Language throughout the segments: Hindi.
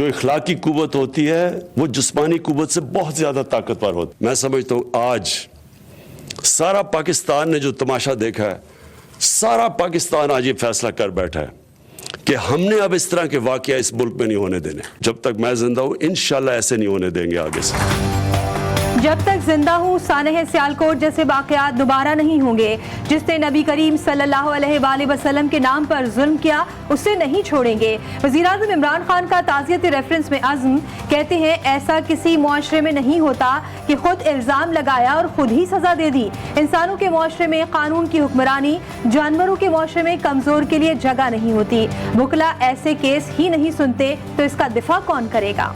इखलाकी कुव्वत होती है वो जिस्मानी कुव्वत से बहुत ज़्यादा ताकतवर होती है। मैं समझता हूँ आज सारा पाकिस्तान ने जो तमाशा देखा है, सारा पाकिस्तान आज ये फैसला कर बैठा है कि हमने अब इस तरह के वाक़या इस मुल्क में नहीं होने देने। जब तक मैं जिंदा हूँ इंशाल्लाह ऐसे नहीं होने देंगे आगे से। जब तक जिंदा हूँ सानह सियालकोट जैसे वाक़यात दोबारा नहीं होंगे। जिसने नबी करीम सल्लल्लाहु अलैहि वसल्लम के नाम पर जुल्म किया उसे नहीं छोड़ेंगे। वज़ीर-ए-आज़म इमरान खान का ताज़ियती रेफरेंस में अज़्म कहते हैं ऐसा किसी मुआशरे में नहीं होता कि खुद इल्ज़ाम लगाया और खुद ही सज़ा दे दी। इंसानों के मुआशरे में कानून की हुक्मरानी, जानवरों के मुआशरे में कमज़ोर के लिए जगह नहीं होती। वकला ऐसे केस ही नहीं सुनते तो इसका दिफा कौन करेगा।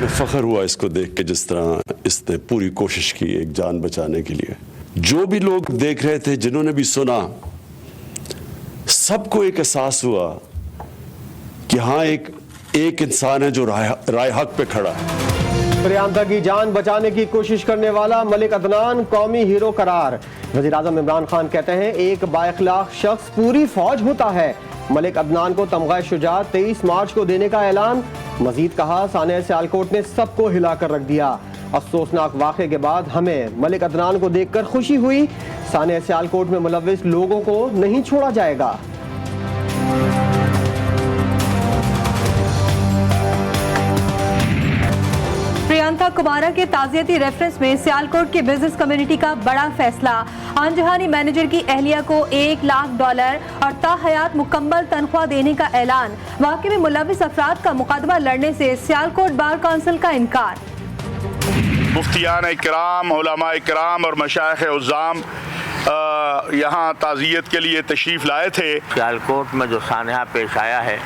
फ़ख्र हुआ इसको देख के जिस तरह इसने पूरी कोशिश की एक जान बचाने के लिए। जो भी लोग देख रहे थे, जिन्होंने भी सुना, सबको एक एहसास हुआ कि हाँ एक इंसान है जो राय हक पे खड़ा है। प्रियंका की जान बचाने की कोशिश करने वाला मलिक अदनान कौमी हीरो करार। वज़ीर-ए-आज़म इमरान खान कहते हैं एक बाइखलाक शख्स पूरी फौज होता है। मलिक अदनान को तमगा शुजात 23 मार्च को देने का ऐलान। मजीद कहा सानह सियालकोट ने सबको हिलाकर रख दिया। अफसोसनाक वाक़े के बाद हमें मलिक अदनान को देखकर खुशी हुई। सानह सियालकोट में मुलव्विस लोगों को नहीं छोड़ा जाएगा। प्रियंका कुमारा के ताज़ियती रेफरेंस में सियालकोट की बिजनेस कम्युनिटी का बड़ा फैसला। आनजहानी मैनेजर की अहलिया को $1 लाख और ताहयात मुकम्मल तनख्वाह देने का ऐलान। वाक़े में मुलव्विस अफराद का मुकदमा लड़ने से सियालकोट बार काउंसिल का इनकार। मुफ्तियान इकराम, उलमा इकराम और मशाइख उज़्ज़ाम यहाँ ताज़ियत के लिए तशरीफ़ लाए थे। सियालकोट में जो सानहा पेश आया है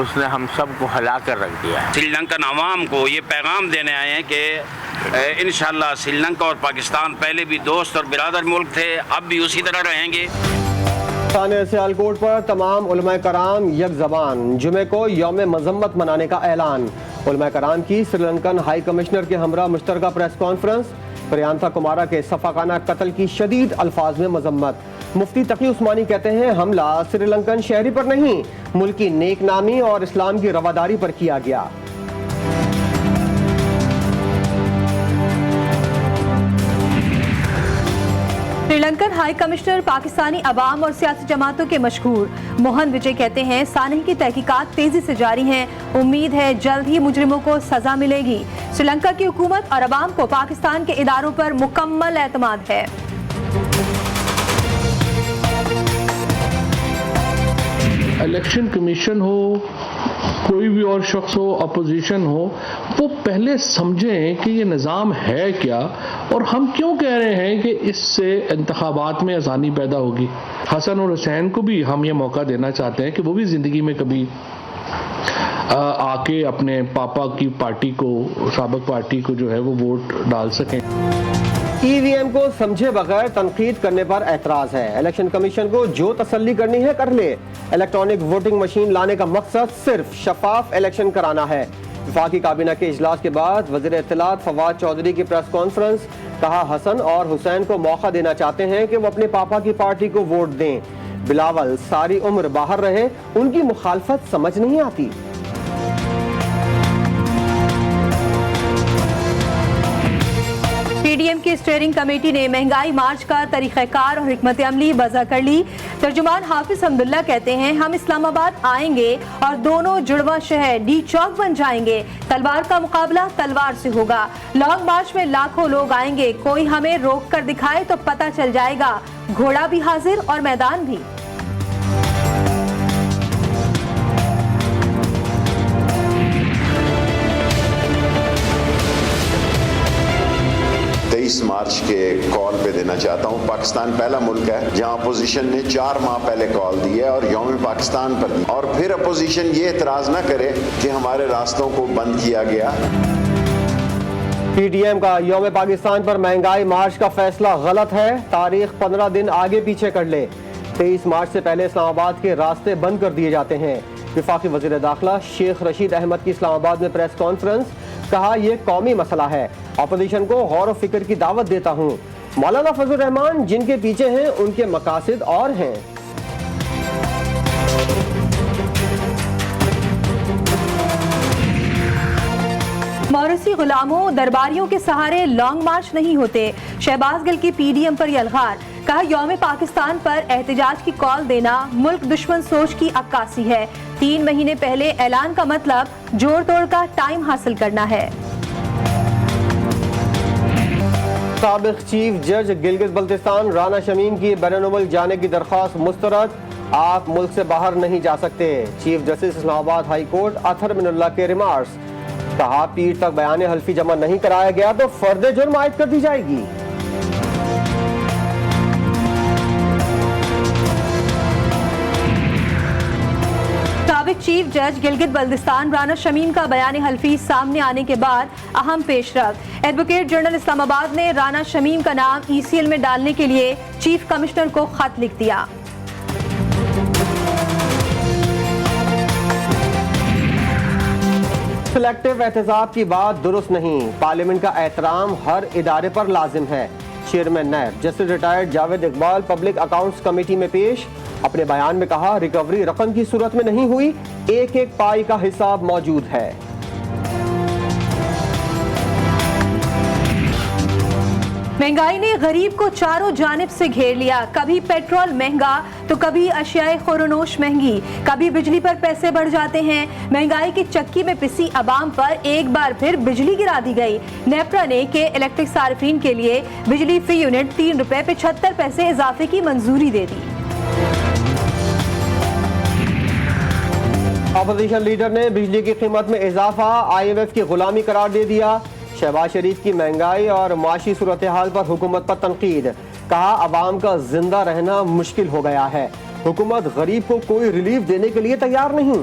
उसने हम सब को हिला कर रख दिया। श्रीलंकन अवाम को ये पैगाम देने आए हैं कि इंशाअल्लाह श्रीलंका और पाकिस्तान पहले भी दोस्त और बिरादर मुल्क थे, अब भी उसी तरह रहेंगे। सानह सियालकोट पर तमाम उलमा कराम यक ज़बान जुमे को यौम मज़म्मत मनाने का ऐलान। उलमा कराम की श्रीलंकन हाई कमिश्नर के हमरा मुश्तरका प्रेस कॉन्फ्रेंस। प्रियंका कुमारा के सफ़ाकाना कत्ल की शदीद अल्फाज में मजम्मत। मुफ्ती तकी उस्मानी कहते हैं हमला श्रीलंकन शहरी पर नहीं, मुल्क की नेक नामी और इस्लाम की रवादारी पर किया गया। श्रीलंकन हाई कमिश्नर पाकिस्तानी अवाम और सियासी जमातों के मशहूर मोहन विजय कहते हैं सानह की तहकीकात तेजी से जारी हैं। उम्मीद है जल्द ही मुजरिमों को सजा मिलेगी। श्रीलंका की हुकूमत और अवाम को पाकिस्तान के इदारों पर मुकम्मल एतमाद है। इलेक्शन कमीशन हो, कोई भी और शख्स हो, अपोजिशन हो, वो पहले समझें कि ये निज़ाम है क्या और हम क्यों कह रहे हैं कि इससे इंतखाबात में आसानी पैदा होगी। हसन और हुसैन को भी हम ये मौका देना चाहते हैं कि वो भी ज़िंदगी में कभी आके अपने पापा की पार्टी को, साबिक पार्टी को जो है वो वोट डाल सकें। EVM को समझे बगैर तनकीद करने पर एतराज़ है। इलेक्शन कमीशन को जो तसल्ली करनी है कर ले। इलेक्ट्रॉनिक वोटिंग मशीन लाने का मकसद सिर्फ शफाफ इलेक्शन कराना है। वफाकी काबीना के इजलास के बाद वज़ीर इत्तलात फवाद चौधरी की प्रेस कॉन्फ्रेंस। कहा हसन और हुसैन को मौका देना चाहते हैं कि वो अपने पापा की पार्टी को वोट दें। बिलावल सारी उम्र बाहर रहे, उनकी मुखालफत समझ नहीं आती। PDM की स्टीयरिंग कमेटी ने महंगाई मार्च का तरीक़ाकार और हिकमत अमली वज़ा कर ली। तर्जुमान हाफिज हमदुल्ला कहते हैं हम इस्लामाबाद आएंगे और दोनों जुड़वा शहर डी चौक बन जाएंगे। तलवार का मुकाबला तलवार से होगा। लॉन्ग मार्च में लाखों लोग आएंगे, कोई हमें रोक कर दिखाए तो पता चल जाएगा। घोड़ा भी हाजिर और मैदान भी। 23 मार्च के कॉल पे देना चाहता हूँ। पाकिस्तान पहला मुल्क है जहाँ अपोजिशन ने 4 माह पहले कॉल दी है और यौम पाकिस्तान पर दी, और फिर अपोजिशन ये एतराज ना करे कि हमारे रास्तों को बंद किया गया। PDM का यौम पाकिस्तान पर महंगाई मार्च का फैसला गलत है। तारीख 15 दिन आगे पीछे कर ले। 23 मार्च से पहले इस्लामाबाद के रास्ते बंद कर दिए जाते हैं। वफाकी वज़ीर दाखिला शेख रशीद अहमद की इस्लामाबाद में प्रेस कॉन्फ्रेंस। कहा यह कौमी मसला है, अपोजिशन को गौर व फिक्र की दावत देता हूँ। मौलाना फजल रहमान जिनके पीछे हैं उनके मकासद और हैं। मौरूसी गुलामों दरबारियों के सहारे लॉन्ग मार्च नहीं होते। शहबाज गिल की पीडीएम पर यलगार, कहा यौम पाकिस्तान पर एहतजाज की कॉल देना मुल्क दुश्मन सोच की अक्कासी है। 3 महीने पहले ऐलान का मतलब जोड़ तोड़ का टाइम हासिल करना है। साबिक चीफ जज गिलगित बल्तिस्तान राना शमीम की बैनुल जाने की दरख्वास्त मुस्तरद, आप मुल्क से बाहर नहीं जा सकते। Chief justice Islamabad high court Athar Minallah के रिमार्क्स, कहा पीर तक बयान हल्फी जमा नहीं कराया गया तो फर्द जुर्म आयद कर दी जाएगी। साबिक चीफ जज गिलगित बल्तिस्तान राना शमीम का बयान हल्फी सामने आने के बाद अहम पेशरफ्त। एडवोकेट जनरल इस्लामाबाद ने राना शमीम का नाम ECL में डालने के लिए चीफ कमिश्नर को खत लिख दिया। सिलेक्टिव एहतसाब की बात दुरुस्त नहीं, पार्लियामेंट का एहतराम हर इदारे पर लाजिम है। Chairman NAB justice retired Javed Iqbal public accounts committee में पेश, अपने बयान में कहा रिकवरी रकम की सूरत में नहीं हुई, एक एक पाई का हिसाब मौजूद है। महंगाई ने गरीब को चारों जानिब से घेर लिया। कभी पेट्रोल महंगा तो कभी अशियाए खुरनोश महंगी, कभी बिजली पर पैसे बढ़ जाते हैं। महंगाई की चक्की में पिसी अवाम पर एक बार फिर बिजली गिरा दी गई। नेपरा ने के इलेक्ट्रिक सार्फिन के लिए बिजली फी यूनिट 3 रुपए 75 पैसे इजाफे की मंजूरी दे दी। अपोजिशन लीडर ने बिजली की कीमत में इजाफा IMF की गुलामी करार दे दिया। शहबाज शरीफ की महंगाई और माशी सूरत हाल पर हुकूमत पर तनकीद, कहा अवाम का जिंदा रहना मुश्किल हो गया है, हुकूमत गरीब को कोई रिलीफ देने के लिए तैयार नहीं।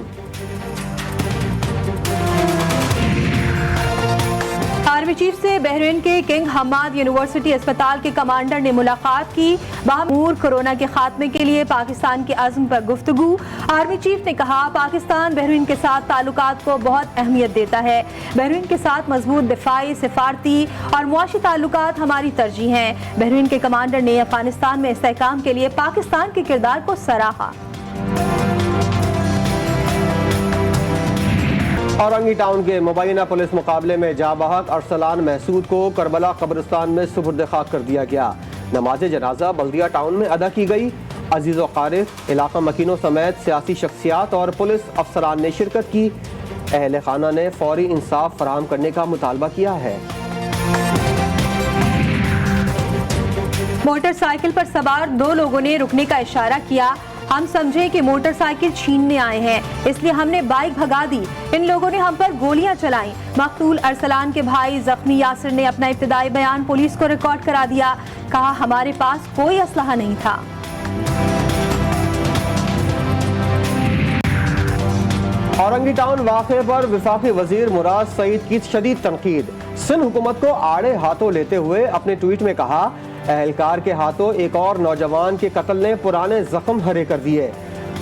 आर्मी चीफ से बहरीन के किंग हमाद यूनिवर्सिटी अस्पताल के कमांडर ने मुलाकात की। बाहमूर कोरोना के खात्मे के लिए पाकिस्तान के अज़्म पर गुफ्तगू। आर्मी चीफ ने कहा पाकिस्तान बहरीन के साथ ताल्लुकात को बहुत अहमियत देता है। बहरीन के साथ मजबूत दिफाई, सिफारती और मुआशी ताल्लुकात हमारी तरजीह हैं। बहरीन के कमांडर ने अफगानिस्तान में इस्तेहकाम के लिए पाकिस्तान के किरदार को सराहा। औरंगी टाउन के मुबैना पुलिस मुकाबले में जाबहक अरसलान महसूद को करबला कब्रिस्तान में सुपुर्द खाक कर दिया गया। नमाज जनाजा बल्दिया टाउन में अदा की गई। अजीज़ व क़ारिफ, इलाका मकीनों समेत सियासी शख्सियात और पुलिस अफसरान ने शिरकत की। अहले खाना ने फौरी इंसाफ फराहम करने का मुतालबा किया है। मोटरसाइकिल पर सवार 2 लोगों ने रुकने का इशारा किया। हम समझे कि मोटरसाइकिल छीनने आए हैं, इसलिए हमने बाइक भगा दी। इन लोगों ने हम पर गोलियां चलाई। मकतूल अरसलान के भाई जख्मी यासिर ने अपना इब्तिदाई बयान पुलिस को रिकॉर्ड करा दिया। कहा हमारे पास कोई असलहा नहीं था। औरंगी टाउन वाक़े पर वफाकी वजीर मुराद सईद की शदीद तनकीद। सिंध हुकूमत को आड़े हाथों लेते हुए अपने ट्वीट में कहा एहलकार के हाथों एक और नौजवान के कत्ल ने पुराने जख्म हरे कर दिए।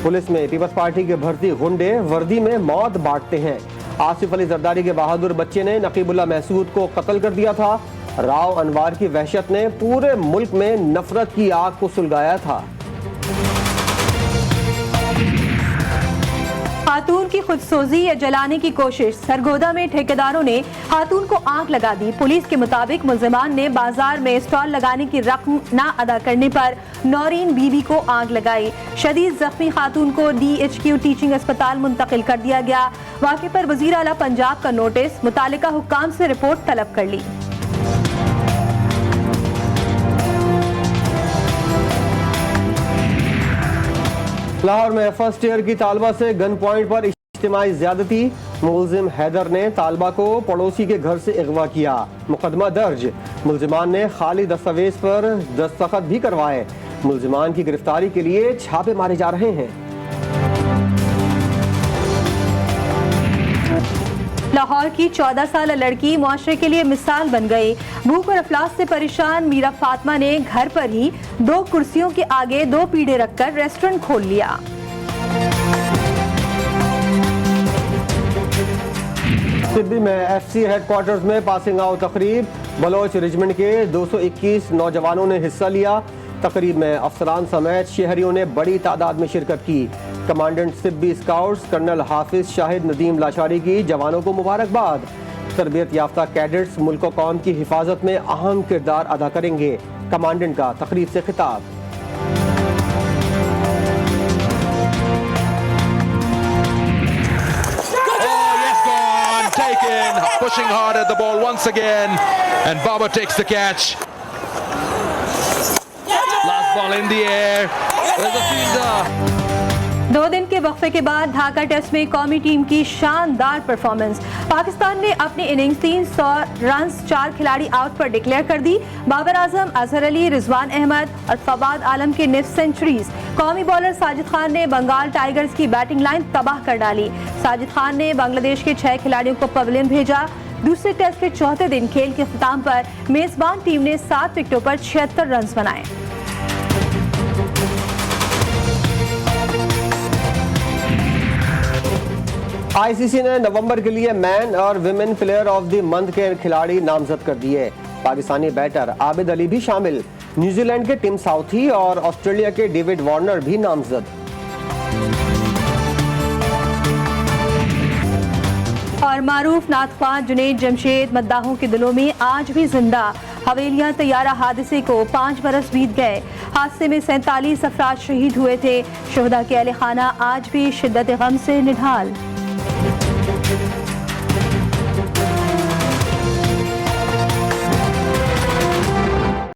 पुलिस में पीपल्स पार्टी के भर्ती गुंडे वर्दी में मौत बांटते हैं। आसिफ अली जरदारी के बहादुर बच्चे ने नकीबुल्लाह महसूद को कत्ल कर दिया था। राव अनवार की वहशत ने पूरे मुल्क में नफरत की आग को सुलगाया था। खातून की खुदसोजी या जलाने की कोशिश। सरगोदा में ठेकेदारों ने खातून को आग लगा दी। पुलिस के मुताबिक मुल्जिमान ने बाजार में स्टॉल लगाने की रकम ना अदा करने पर नौरीन बीबी को आग लगाई। शदीद जख्मी खातून को DHQ टीचिंग अस्पताल मुंतकिल कर दिया गया। वाक़े पर वज़ीर आला पंजाब का नोटिस, मुतालिका हुक्काम से रिपोर्ट तलब कर ली। लाहौर में फर्स्ट ईयर की तालबा से गन पॉइंट पर इज्तिमाई ज्यादती। मुलजिम हैदर ने तालबा को पड़ोसी के घर से अगवा किया। मुकदमा दर्ज। मुलजिमान ने खाली दस्तावेज पर दस्तखत भी करवाए। मुलजिमान की गिरफ्तारी के लिए छापे मारे जा रहे हैं। लाहौर की 14 साल लड़की मुआशरे के लिए मिसाल बन गई। भूख और अफलास से परेशान मीरा फातिमा ने घर पर ही 2 कुर्सियों के आगे 2 पीढ़े रखकर रेस्टोरेंट खोल लिया। सिडनी में FC हेडक्वार्टर्स में पासिंग आउट तकरीब। बलोच रेजिमेंट के 221 नौजवानों ने हिस्सा लिया। तकरीब में अफसरान समेत शहरियों ने बड़ी तादाद में शिरकत की। कमांडेंट सिब्बी स्काउट्स कर्नल हाफिज शाहिद नदीम लाशारी की जवानों को मुबारकबाद। तरबियत याफ्ता कैडेट्स मुल्क और कौम की हिफाजत में अहम किरदार अदा करेंगे। कमांडेंट का तकरीब से खिताब। Taken, pushing hard at the ball once again, and Baba takes the catch. Last ball in the air. There's a fielder. 2 दिन के वक्फे के बाद ढाका टेस्ट में कौमी टीम की शानदार परफॉर्मेंस। पाकिस्तान ने अपनी इनिंग्स 300 रन्स 4 खिलाड़ी आउट पर डिक्लेयर कर दी। बाबर आजम, अजहर अली, रिजवान अहमद और फवाद आलम की निफ्स सेंचुरीज। कौमी बॉलर साजिद खान ने बंगाल टाइगर्स की बैटिंग लाइन तबाह कर डाली। साजिद खान ने बांग्लादेश के 6 खिलाड़ियों को पवेलियन भेजा। दूसरे टेस्ट के चौथे दिन खेल के अख्ताम पर मेजबान टीम ने 7 विकेटों पर 76 रन बनाए। आईसीसी ने नवंबर के लिए मैन और women player of the month के खिलाड़ी नामजद कर दिए। पाकिस्तानी बैटर आबिद अली भी शामिल। न्यूजीलैंड के टिम साउथी और ऑस्ट्रेलिया के डेविड वार्नर भी नामजद। और मारूफ नातख्वां जुनैद जमशेद मद्दाहों के दिलों में आज भी जिंदा। हवेलियां तैयारा हादसे को 5 बरस बीत गए। हादसे में 47 अफराद शहीद हुए थे। शोहदा के अहले खाना आज भी शिद्दत गम से निढाल।